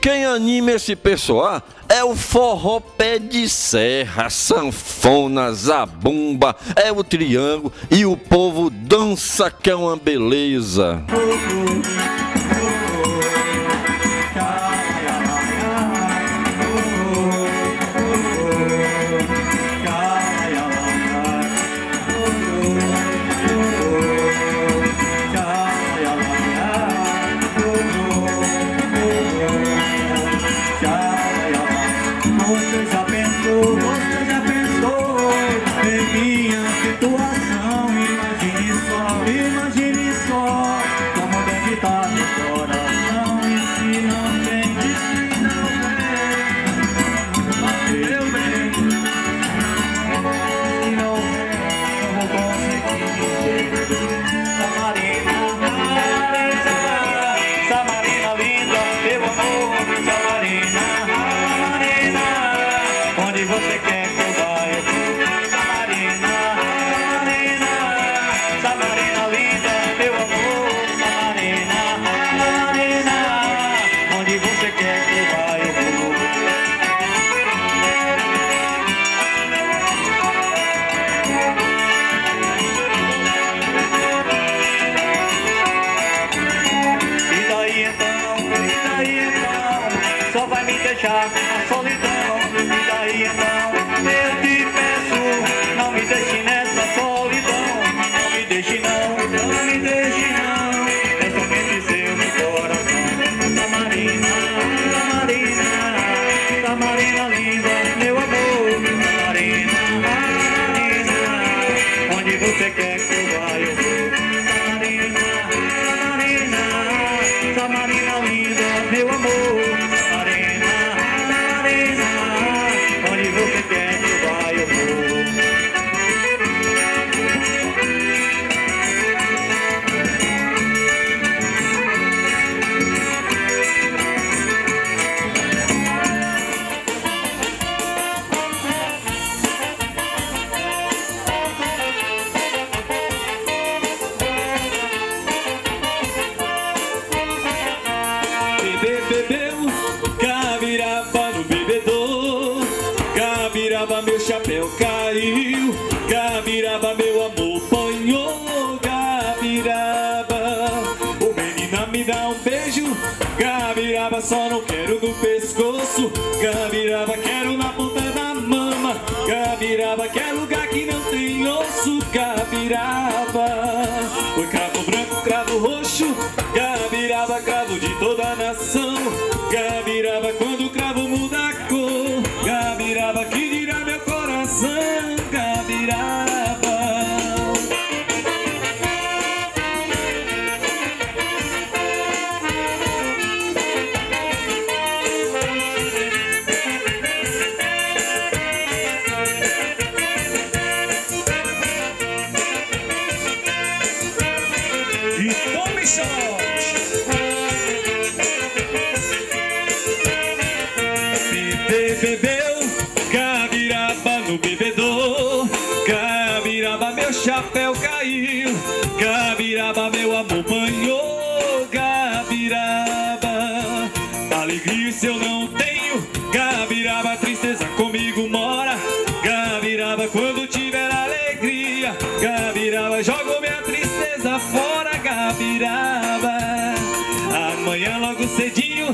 quem anima esse pessoal é o forró pé de serra, sanfona, zabumba, é o triângulo e o povo dança que é uma beleza. Você já pensou em minha situação? Imagine só como deve estar meu coração. E se não tem, se não vem, eu venho. Se não vem, eu vou conseguir. Samarina linda, meu amor, Samarina. Onde você quer que eu vá, eu vou. Samarina, Samarina, Samarina linda, meu amor. Samarina, Samarina, onde você quer que eu vá, eu vou. E daí então, só vai me deixar a solidão. E daí então, eu te peço, não me deixe nessa solidão. Não me deixe não, não me deixe não. É somente seu meu coração. Samarina, Samarina, Samarina linda, meu amor. Samarina, Samarina, onde você quer que eu vá, eu vou. Samarina, Samarina, Samarina linda, meu amor. Samarina, Samarina, onde você quer que eu vá, eu vou. Bebeu, Cabiraba no bebedouro. Cabiraba, meu chapéu caiu. Cabiraba, meu amor banhou. Cabiraba, ô menina, me dá um beijo. Cabiraba, só não quero no pescoço. Cabiraba, quero na ponta da mama. Cabiraba, quer lugar que não tem osso. Cabiraba, foi cravo branco, cravo roxo. Cabiraba, cravo de toda a nação. Cabiraba, quando o cravo muda a cor. Cabiraba, que dirá meu coração. Cabiraba. E tome shot. Bebeu, Cabiraba no bebedouro. Cabiraba, meu chapéu caiu. Cabiraba, meu amor banhou. Cabiraba, alegria se eu não tenho. Cabiraba, tristeza comigo mora. Cabiraba, quando tiver alegria. Cabiraba, jogo minha tristeza fora. Cabiraba, amanhã logo cedinho.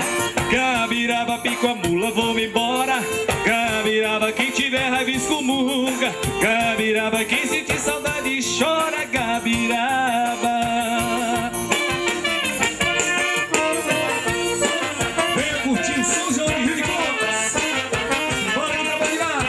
Cabiraba, pico a mula, vou-me embora. Cabiraba, quem tiver raiva excomunga. Cabiraba, quem sentir saudade chora. Cabiraba. Venha curtir São João de Rio de Contas. Bora trabalhar.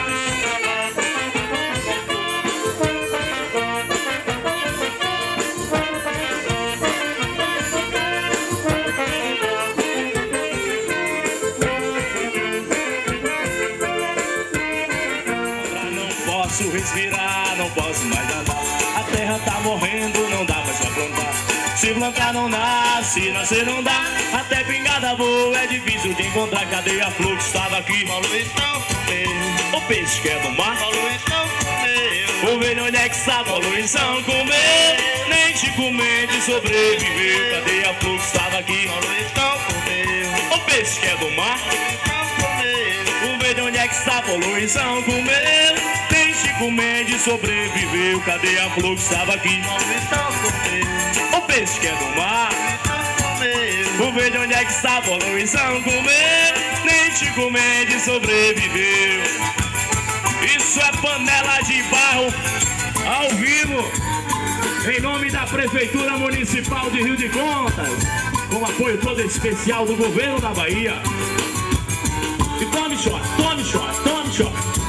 Posso respirar, não posso mais andar. A terra tá morrendo, não dá mais pra plantar. Se plantar não nasce, nascer não dá. Até pingada boa é difícil de encontrar. Cadê a flor que estava aqui? Falou então comeu. O peixe que é do mar? Falou então comeu. O velho onde é que está? Falou então comer. Nem te comer de sobreviver. Cadê a flor que estava aqui? Falou então comeu. peixe que é do mar, vamos ver de onde é que está a poluição. Comer, nem Chico Mendes sobreviveu. Cadê a flor que estava aqui? O peixe que é do mar, vamos ver de onde é que está a poluição. Comer, nem Chico Mendes sobreviveu. Isso é panela de barro ao vivo, em nome da Prefeitura Municipal de Rio de Contas, com apoio todo especial do governo da Bahia. E tome shot, tome shot, tome shot.